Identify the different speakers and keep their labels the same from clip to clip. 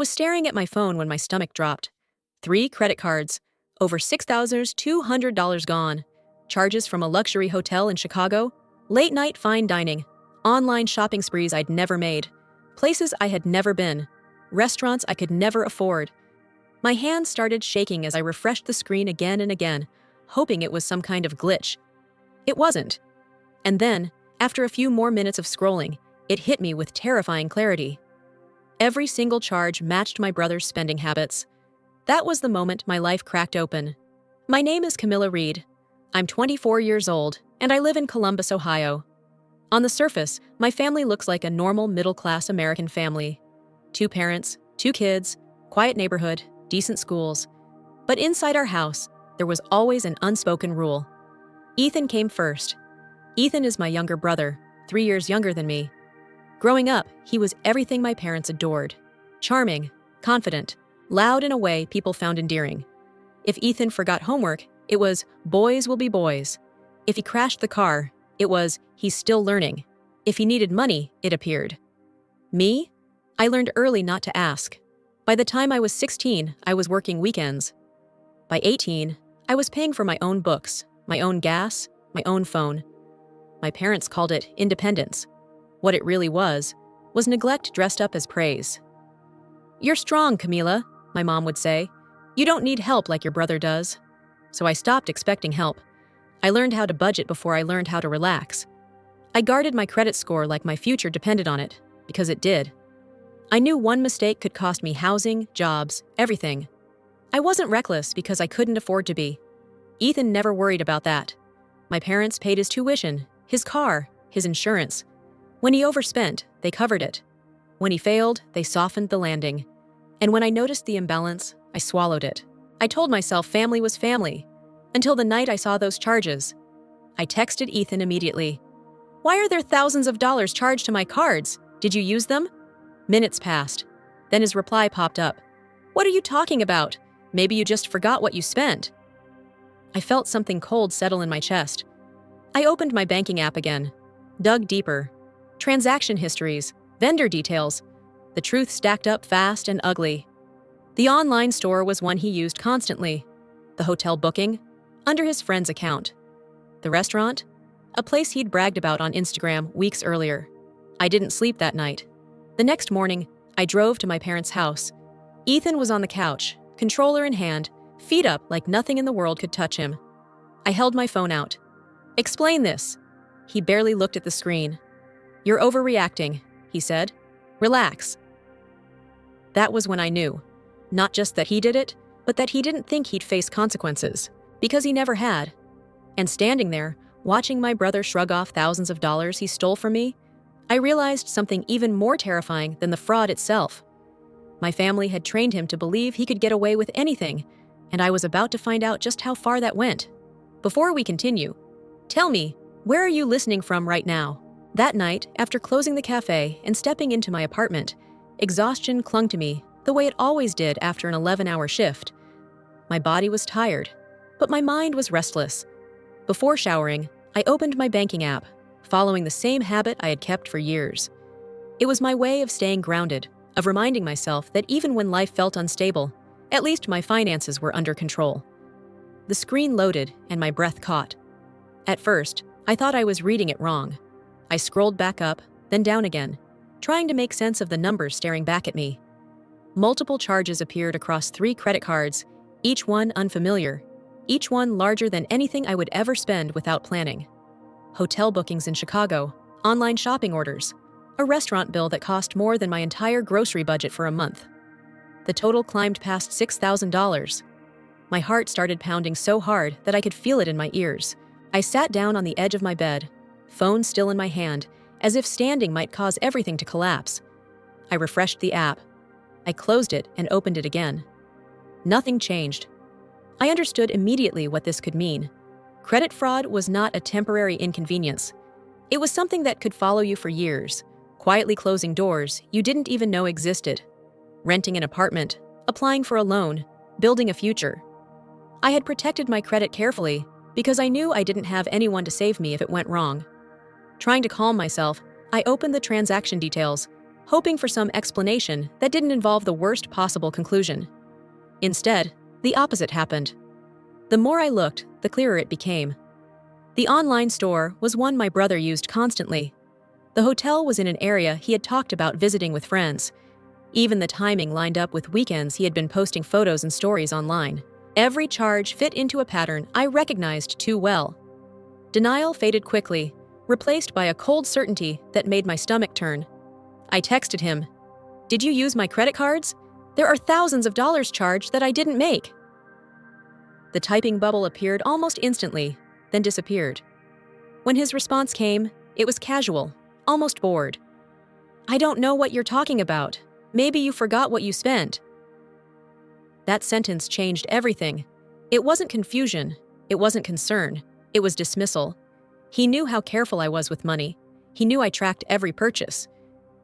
Speaker 1: was staring at my phone when my stomach dropped. 3 credit cards, over $6,200 gone, charges from a luxury hotel in Chicago, late-night fine dining, online shopping sprees I'd never made, places I had never been, restaurants I could never afford. My hands started shaking as I refreshed the screen again and again, hoping it was some kind of glitch. It wasn't. And then, after a few more minutes of scrolling, it hit me with terrifying clarity. Every single charge matched my brother's spending habits. That was the moment my life cracked open. My name is Camilla Reed. I'm 24 years old, and I live in Columbus, Ohio. On the surface, my family looks like a normal middle-class American family. 2 parents, 2 kids, quiet neighborhood, decent schools. But inside our house, there was always an unspoken rule. Ethan came first. Ethan is my younger brother, 3 years younger than me. Growing up, he was everything my parents adored. Charming, confident, loud in a way people found endearing. If Ethan forgot homework, it was, boys will be boys. If he crashed the car, it was, he's still learning. If he needed money, it appeared. Me? I learned early not to ask. By the time I was 16, I was working weekends. By 18, I was paying for my own books, my own gas, my own phone. My parents called it independence. What it really was neglect dressed up as praise. "You're strong, Camila," my mom would say. "You don't need help like your brother does." So I stopped expecting help. I learned how to budget before I learned how to relax. I guarded my credit score like my future depended on it, because it did. I knew one mistake could cost me housing, jobs, everything. I wasn't reckless because I couldn't afford to be. Ethan never worried about that. My parents paid his tuition, his car, his insurance. When he overspent, they covered it. When he failed, they softened the landing. And when I noticed the imbalance, I swallowed it. I told myself family was family, until the night I saw those charges. I texted Ethan immediately. "Why are there thousands of dollars charged to my cards? Did you use them?" Minutes passed. Then his reply popped up. "What are you talking about? Maybe you just forgot what you spent." I felt something cold settle in my chest. I opened my banking app again, dug deeper. Transaction histories, vendor details. The truth stacked up fast and ugly. The online store was one he used constantly. The hotel booking, under his friend's account. The restaurant, a place he'd bragged about on Instagram weeks earlier. I didn't sleep that night. The next morning, I drove to my parents' house. Ethan was on the couch, controller in hand, feet up like nothing in the world could touch him. I held my phone out. "Explain this." He barely looked at the screen. "You're overreacting," he said. "Relax." That was when I knew. Not just that he did it, but that he didn't think he'd face consequences, because he never had. And standing there, watching my brother shrug off thousands of dollars he stole from me, I realized something even more terrifying than the fraud itself. My family had trained him to believe he could get away with anything, and I was about to find out just how far that went. Before we continue, tell me, where are you listening from right now? That night, after closing the cafe and stepping into my apartment, exhaustion clung to me the way it always did after an 11-hour shift. My body was tired, but my mind was restless. Before showering, I opened my banking app, following the same habit I had kept for years. It was my way of staying grounded, of reminding myself that even when life felt unstable, at least my finances were under control. The screen loaded and my breath caught. At first, I thought I was reading it wrong. I scrolled back up, then down again, trying to make sense of the numbers staring back at me. Multiple charges appeared across 3 credit cards, each one unfamiliar, each one larger than anything I would ever spend without planning. Hotel bookings in Chicago, online shopping orders, a restaurant bill that cost more than my entire grocery budget for a month. The total climbed past $6,000. My heart started pounding so hard that I could feel it in my ears. I sat down on the edge of my bed, phone still in my hand, as if standing might cause everything to collapse. I refreshed the app. I closed it and opened it again. Nothing changed. I understood immediately what this could mean. Credit fraud was not a temporary inconvenience. It was something that could follow you for years, quietly closing doors you didn't even know existed. Renting an apartment, applying for a loan, building a future. I had protected my credit carefully because I knew I didn't have anyone to save me if it went wrong. Trying to calm myself, I opened the transaction details, hoping for some explanation that didn't involve the worst possible conclusion. Instead, the opposite happened. The more I looked, the clearer it became. The online store was one my brother used constantly. The hotel was in an area he had talked about visiting with friends. Even the timing lined up with weekends he had been posting photos and stories online. Every charge fit into a pattern I recognized too well. Denial faded quickly, replaced by a cold certainty that made my stomach turn. I texted him, "Did you use my credit cards? There are thousands of dollars charged that I didn't make." The typing bubble appeared almost instantly, then disappeared. When his response came, it was casual, almost bored. "I don't know what you're talking about. Maybe you forgot what you spent." That sentence changed everything. It wasn't confusion. It wasn't concern. It was dismissal. He knew how careful I was with money. He knew I tracked every purchase.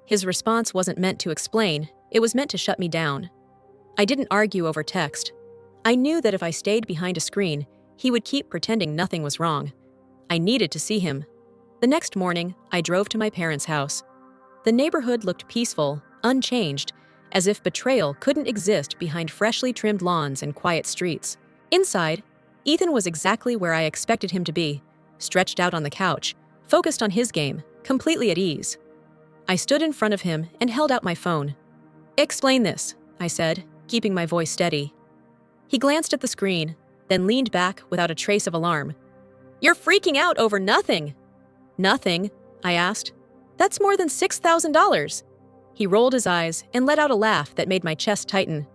Speaker 1: His response wasn't meant to explain. It was meant to shut me down. I didn't argue over text. I knew that if I stayed behind a screen, he would keep pretending nothing was wrong. I needed to see him. The next morning, I drove to my parents' house. The neighborhood looked peaceful, unchanged, as if betrayal couldn't exist behind freshly trimmed lawns and quiet streets. Inside, Ethan was exactly where I expected him to be, stretched out on the couch, focused on his game, completely at ease. I stood in front of him and held out my phone. "Explain this," I said, keeping my voice steady. He glanced at the screen, then leaned back without a trace of alarm. "You're freaking out over nothing." "Nothing?" I asked. "That's more than $6,000. He rolled his eyes and let out a laugh that made my chest tighten.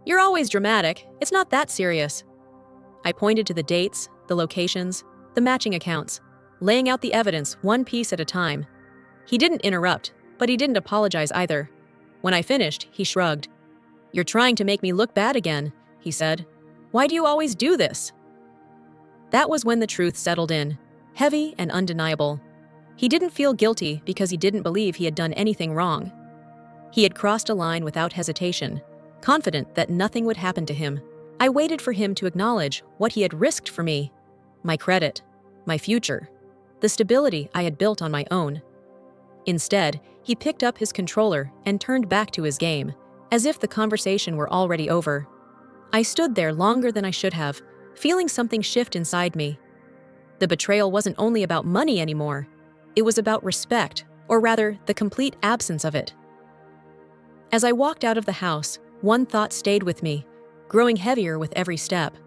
Speaker 1: "You're always dramatic. It's not that serious." I pointed to the dates, the locations, the matching accounts, laying out the evidence one piece at a time. He didn't interrupt, but he didn't apologize either. When I finished, he shrugged. "You're trying to make me look bad again," he said. "Why do you always do this?" That was when the truth settled in, heavy and undeniable. He didn't feel guilty because he didn't believe he had done anything wrong. He had crossed a line without hesitation, confident that nothing would happen to him. I waited for him to acknowledge what he had risked for me: my credit, my future, the stability I had built on my own. Instead, he picked up his controller and turned back to his game, as if the conversation were already over. I stood there longer than I should have, feeling something shift inside me. The betrayal wasn't only about money anymore. It was about respect, or rather, the complete absence of it. As I walked out of the house, one thought stayed with me, growing heavier with every step.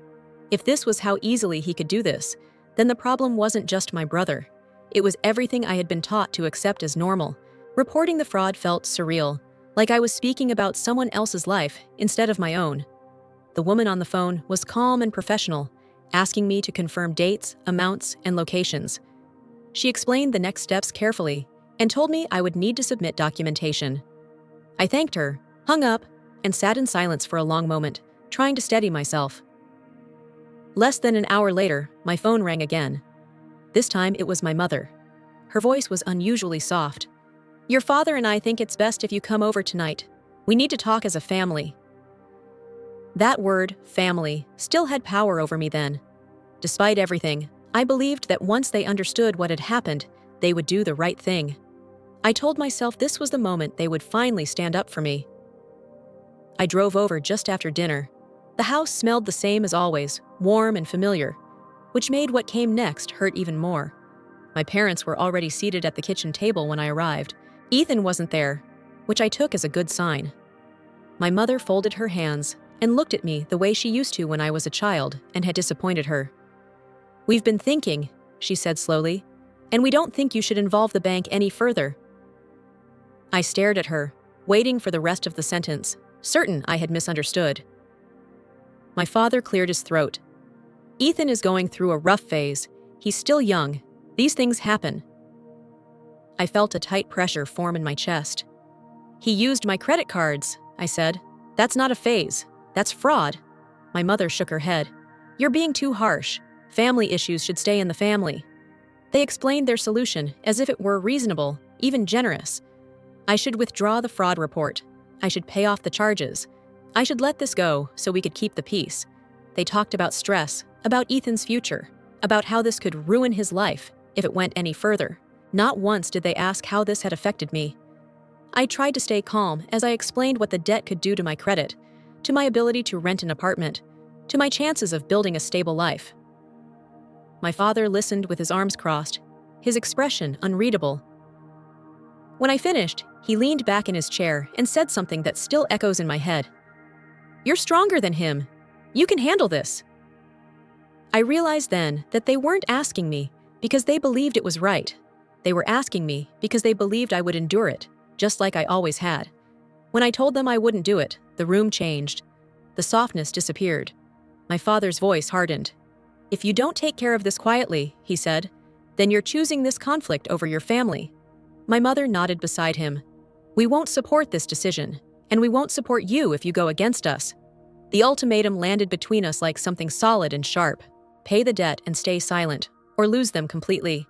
Speaker 1: If this was how easily he could do this, then the problem wasn't just my brother. It was everything I had been taught to accept as normal. Reporting the fraud felt surreal, like I was speaking about someone else's life instead of my own. The woman on the phone was calm and professional, asking me to confirm dates, amounts, and locations. She explained the next steps carefully and told me I would need to submit documentation. I thanked her, hung up, and sat in silence for a long moment, trying to steady myself. Less than an hour later, my phone rang again. This time it was my mother. Her voice was unusually soft. "Your father and I think it's best if you come over tonight. We need to talk as a family." That word, family, still had power over me then. Despite everything, I believed that once they understood what had happened, they would do the right thing. I told myself this was the moment they would finally stand up for me. I drove over just after dinner. The house smelled the same as always, warm and familiar, which made what came next hurt even more. My parents were already seated at the kitchen table when I arrived. Ethan wasn't there, which I took as a good sign. My mother folded her hands and looked at me the way she used to when I was a child and had disappointed her. "We've been thinking," she said slowly, "and we don't think you should involve the bank any further." I stared at her, waiting for the rest of the sentence, certain I had misunderstood. My father cleared his throat. "Ethan is going through a rough phase. He's still young. These things happen." I felt a tight pressure form in my chest. "He used my credit cards," I said. "That's not a phase. That's fraud." My mother shook her head. "You're being too harsh. Family issues should stay in the family." They explained their solution as if it were reasonable, even generous. I should withdraw the fraud report. I should pay off the charges. I should let this go so we could keep the peace. They talked about stress, about Ethan's future, about how this could ruin his life if it went any further. Not once did they ask how this had affected me. I tried to stay calm as I explained what the debt could do to my credit, to my ability to rent an apartment, to my chances of building a stable life. My father listened with his arms crossed, his expression unreadable. When I finished, he leaned back in his chair and said something that still echoes in my head. "You're stronger than him. You can handle this." I realized then that they weren't asking me because they believed it was right. They were asking me because they believed I would endure it, just like I always had. When I told them I wouldn't do it, the room changed. The softness disappeared. My father's voice hardened. "If you don't take care of this quietly," he said, "then you're choosing this conflict over your family." My mother nodded beside him. "We won't support this decision, and we won't support you if you go against us." The ultimatum landed between us like something solid and sharp. Pay the debt and stay silent, or lose them completely.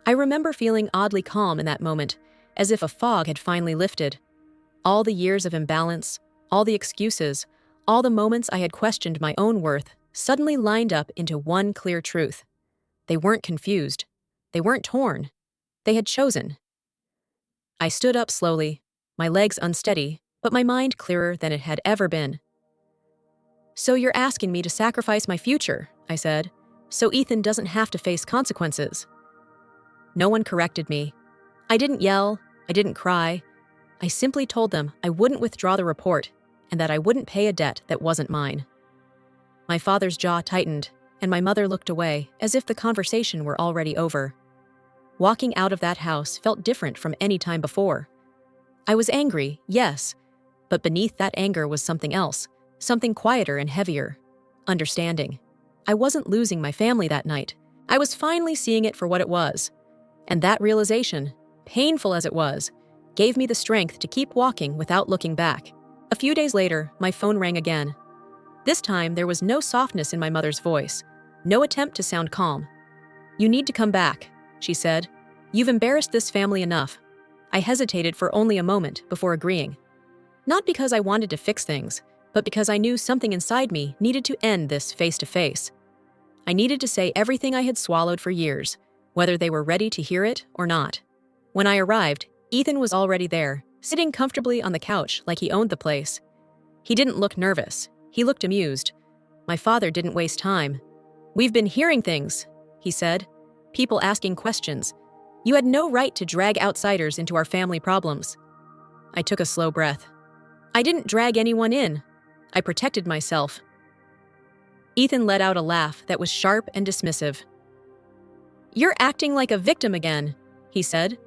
Speaker 1: I remember feeling oddly calm in that moment, as if a fog had finally lifted. All the years of imbalance, all the excuses, all the moments I had questioned my own worth suddenly lined up into one clear truth. They weren't confused. They weren't torn. They had chosen. I stood up slowly, my legs unsteady, but my mind clearer than it had ever been. "So you're asking me to sacrifice my future," I said, "so Ethan doesn't have to face consequences." No one corrected me. I didn't yell. I didn't cry. I simply told them I wouldn't withdraw the report and that I wouldn't pay a debt that wasn't mine. My father's jaw tightened, and my mother looked away as if the conversation were already over. Walking out of that house felt different from any time before. I was angry, yes, but beneath that anger was something else, something quieter and heavier. Understanding. I wasn't losing my family that night. I was finally seeing it for what it was. And that realization, painful as it was, gave me the strength to keep walking without looking back. A few days later, my phone rang again. This time, there was no softness in my mother's voice, no attempt to sound calm. "You need to come back," she said. "You've embarrassed this family enough." I hesitated for only a moment before agreeing. Not because I wanted to fix things, but because I knew something inside me needed to end this face-to-face. I needed to say everything I had swallowed for years, whether they were ready to hear it or not. When I arrived, Ethan was already there, sitting comfortably on the couch like he owned the place. He didn't look nervous. He looked amused. My father didn't waste time. "We've been hearing things," he said. "People asking questions. You had no right to drag outsiders into our family problems." I took a slow breath. I didn't drag anyone in. I protected myself. Ethan let out a laugh that was sharp and dismissive. "You're acting like a victim again," he said.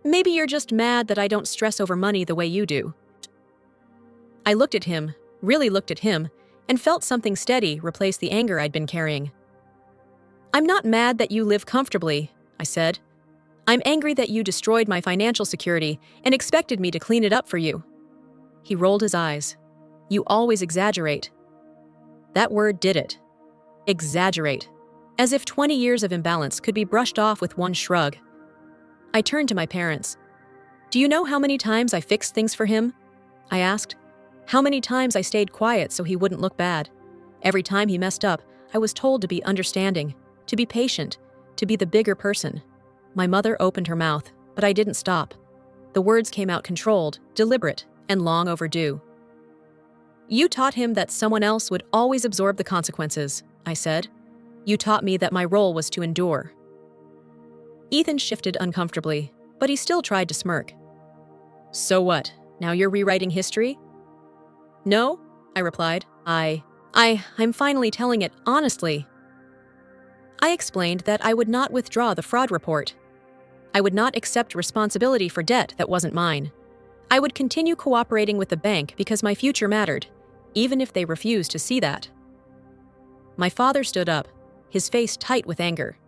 Speaker 1: "Maybe you're just mad that I don't stress over money the way you do." I looked at him, really looked at him, and felt something steady replace the anger I'd been carrying. "I'm not mad that you live comfortably," I said. "I'm angry that you destroyed my financial security and expected me to clean it up for you." He rolled his eyes. "You always exaggerate." That word did it. Exaggerate. As if 20 years of imbalance could be brushed off with one shrug. I turned to my parents. "Do you know how many times I fixed things for him?" I asked. "How many times I stayed quiet so he wouldn't look bad? Every time he messed up, I was told to be understanding, to be patient, to be the bigger person." My mother opened her mouth, but I didn't stop. The words came out controlled, deliberate, and long overdue. "You taught him that someone else would always absorb the consequences," I said. "You taught me that my role was to endure." Ethan shifted uncomfortably, but he still tried to smirk. "So what? Now you're rewriting history?" "No," I replied. I'm finally telling it honestly." I explained that I would not withdraw the fraud report. I would not accept responsibility for debt that wasn't mine. I would continue cooperating with the bank because my future mattered, even if they refused to see that. My father stood up, his face tight with anger.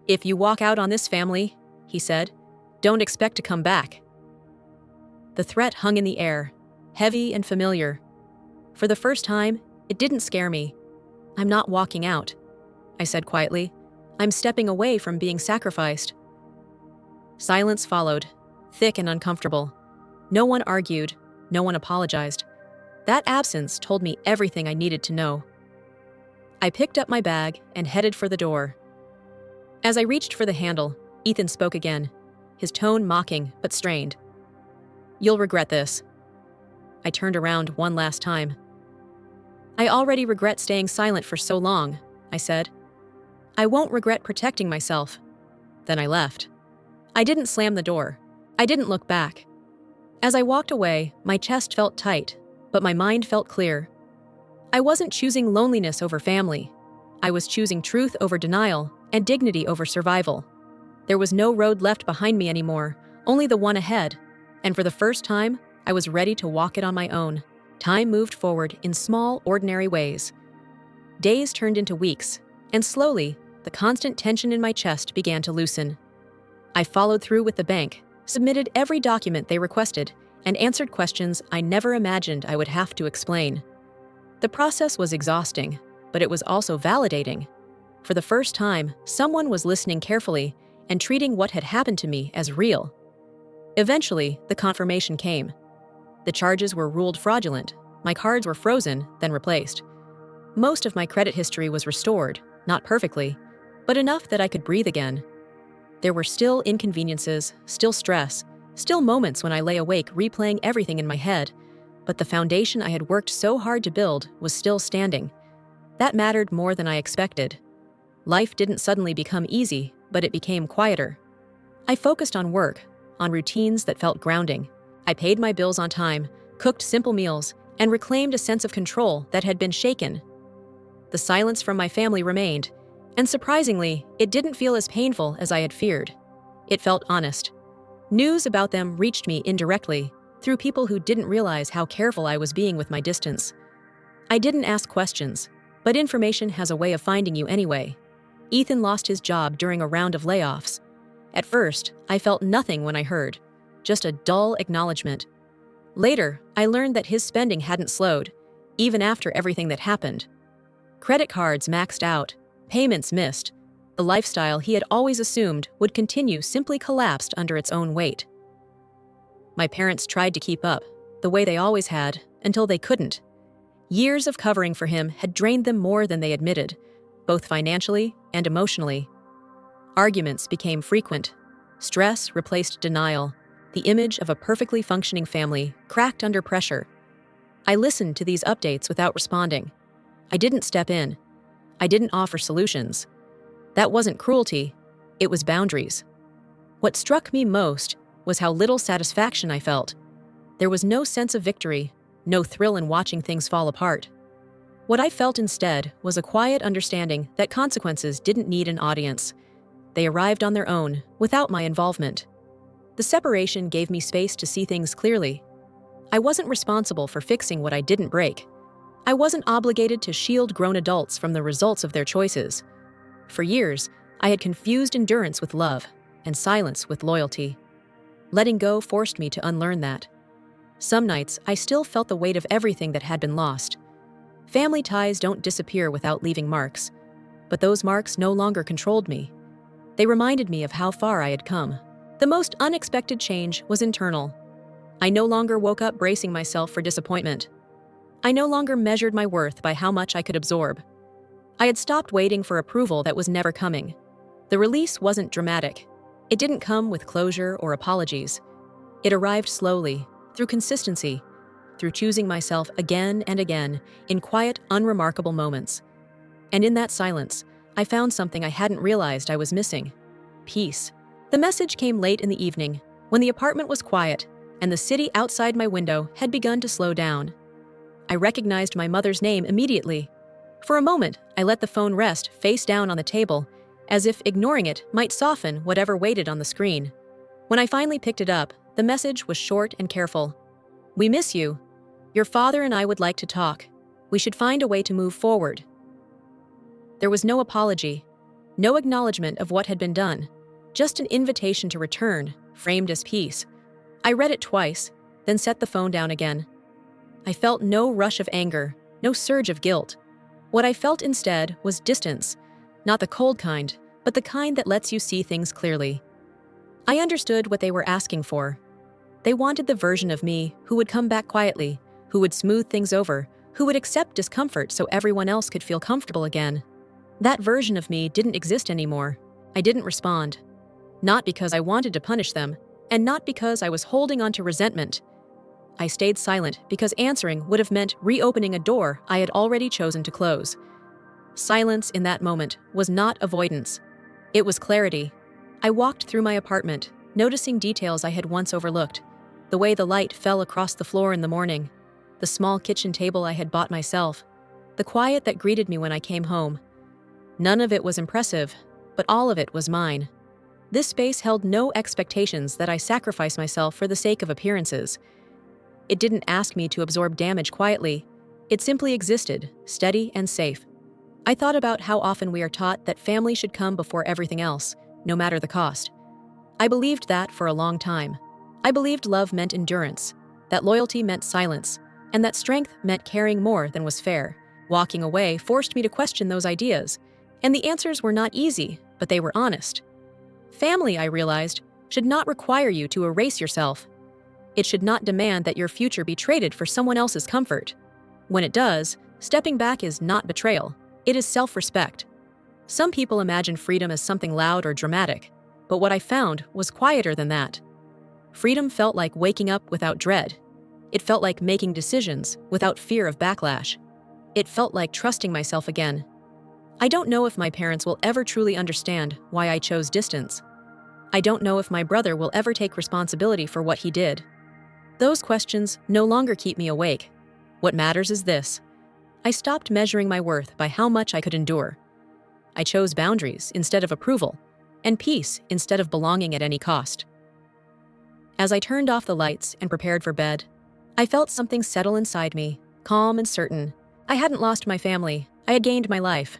Speaker 1: "If you walk out on this family," he said, "don't expect to come back." The threat hung in the air, heavy and familiar. For the first time, it didn't scare me. "I'm not walking out," I said quietly. "I'm stepping away from being sacrificed." Silence followed, thick and uncomfortable. No one argued, no one apologized. That absence told me everything I needed to know. I picked up my bag and headed for the door. As I reached for the handle, Ethan spoke again, his tone mocking but strained. You'll regret this. I turned around one last time. I already regret staying silent for so long, I said. I won't regret protecting myself. Then I left. I didn't slam the door. I didn't look back. As I walked away, my chest felt tight, but my mind felt clear. I wasn't choosing loneliness over family. I was choosing truth over denial and dignity over survival. There was no road left behind me anymore, only the one ahead, and for the first time, I was ready to walk it on my own. Time moved forward in small, ordinary ways. Days turned into weeks, and slowly, the constant tension in my chest began to loosen. I followed through with the bank, submitted every document they requested, and answered questions I never imagined I would have to explain. The process was exhausting, but it was also validating. For the first time, someone was listening carefully and treating what had happened to me as real. Eventually, the confirmation came. The charges were ruled fraudulent, my cards were frozen, then replaced. Most of my credit history was restored, not perfectly, but enough that I could breathe again. There were still inconveniences, still stress, still moments when I lay awake replaying everything in my head, but the foundation I had worked so hard to build was still standing. That mattered more than I expected. Life didn't suddenly become easy, but it became quieter. I focused on work, on routines that felt grounding. I paid my bills on time, cooked simple meals, and reclaimed a sense of control that had been shaken. The silence from my family remained, and surprisingly, it didn't feel as painful as I had feared. It felt honest. News about them reached me indirectly, through people who didn't realize how careful I was being with my distance. I didn't ask questions, but information has a way of finding you anyway. Ethan lost his job during a round of layoffs. At first, I felt nothing when I heard, just a dull acknowledgement. Later, I learned that his spending hadn't slowed, even after everything that happened. Credit cards maxed out, payments missed. The lifestyle he had always assumed would continue simply collapsed under its own weight. My parents tried to keep up, the way they always had, until they couldn't. Years of covering for him had drained them more than they admitted, both financially and emotionally. Arguments became frequent. Stress replaced denial. The image of a perfectly functioning family cracked under pressure. I listened to these updates without responding. I didn't step in. I didn't offer solutions. That wasn't cruelty, it was boundaries. What struck me most was how little satisfaction I felt. There was no sense of victory, no thrill in watching things fall apart. What I felt instead was a quiet understanding that consequences didn't need an audience. They arrived on their own, without my involvement. The separation gave me space to see things clearly. I wasn't responsible for fixing what I didn't break. I wasn't obligated to shield grown adults from the results of their choices. For years, I had confused endurance with love and silence with loyalty. Letting go forced me to unlearn that. Some nights, I still felt the weight of everything that had been lost. Family ties don't disappear without leaving marks, but those marks no longer controlled me. They reminded me of how far I had come. The most unexpected change was internal. I no longer woke up bracing myself for disappointment. I no longer measured my worth by how much I could absorb. I had stopped waiting for approval that was never coming. The release wasn't dramatic. It didn't come with closure or apologies. It arrived slowly, through consistency, through choosing myself again and again in quiet, unremarkable moments. And in that silence, I found something I hadn't realized I was missing: peace. The message came late in the evening, when the apartment was quiet and the city outside my window had begun to slow down. I recognized my mother's name immediately. For a moment, I let the phone rest face down on the table, as if ignoring it might soften whatever waited on the screen. When I finally picked it up, the message was short and careful. "We miss you. Your father and I would like to talk. We should find a way to move forward." There was no apology, no acknowledgement of what had been done, just an invitation to return, framed as peace. I read it twice, then set the phone down again. I felt no rush of anger, no surge of guilt. What I felt instead was distance, not the cold kind, but the kind that lets you see things clearly. I understood what they were asking for. They wanted the version of me who would come back quietly, who would smooth things over, who would accept discomfort so everyone else could feel comfortable again. That version of me didn't exist anymore. I didn't respond. Not because I wanted to punish them, And not because I was holding on to resentment. I stayed silent because answering would have meant reopening a door I had already chosen to close. Silence in that moment was not avoidance. It was clarity. I walked through my apartment, noticing details I had once overlooked. The way the light fell across the floor in the morning, the small kitchen table I had bought myself, the quiet that greeted me when I came home. None of it was impressive, but all of it was mine. This space held no expectations that I sacrifice myself for the sake of appearances. It didn't ask me to absorb damage quietly. It simply existed, steady and safe. I thought about how often we are taught that family should come before everything else, no matter the cost. I believed that for a long time. I believed love meant endurance, that loyalty meant silence, and that strength meant caring more than was fair. Walking away forced me to question those ideas, and the answers were not easy, but they were honest. Family, I realized, should not require you to erase yourself. It should not demand that your future be traded for someone else's comfort. When it does, stepping back is not betrayal. It is self-respect. Some people imagine freedom as something loud or dramatic, but what I found was quieter than that. Freedom felt like waking up without dread. It felt like making decisions without fear of backlash. It felt like trusting myself again. I don't know if my parents will ever truly understand why I chose distance. I don't know if my brother will ever take responsibility for what he did. Those questions no longer keep me awake. What matters is this. I stopped measuring my worth by how much I could endure. I chose boundaries instead of approval, and peace instead of belonging at any cost. As I turned off the lights and prepared for bed, I felt something settle inside me, calm and certain. I hadn't lost my family. I had gained my life.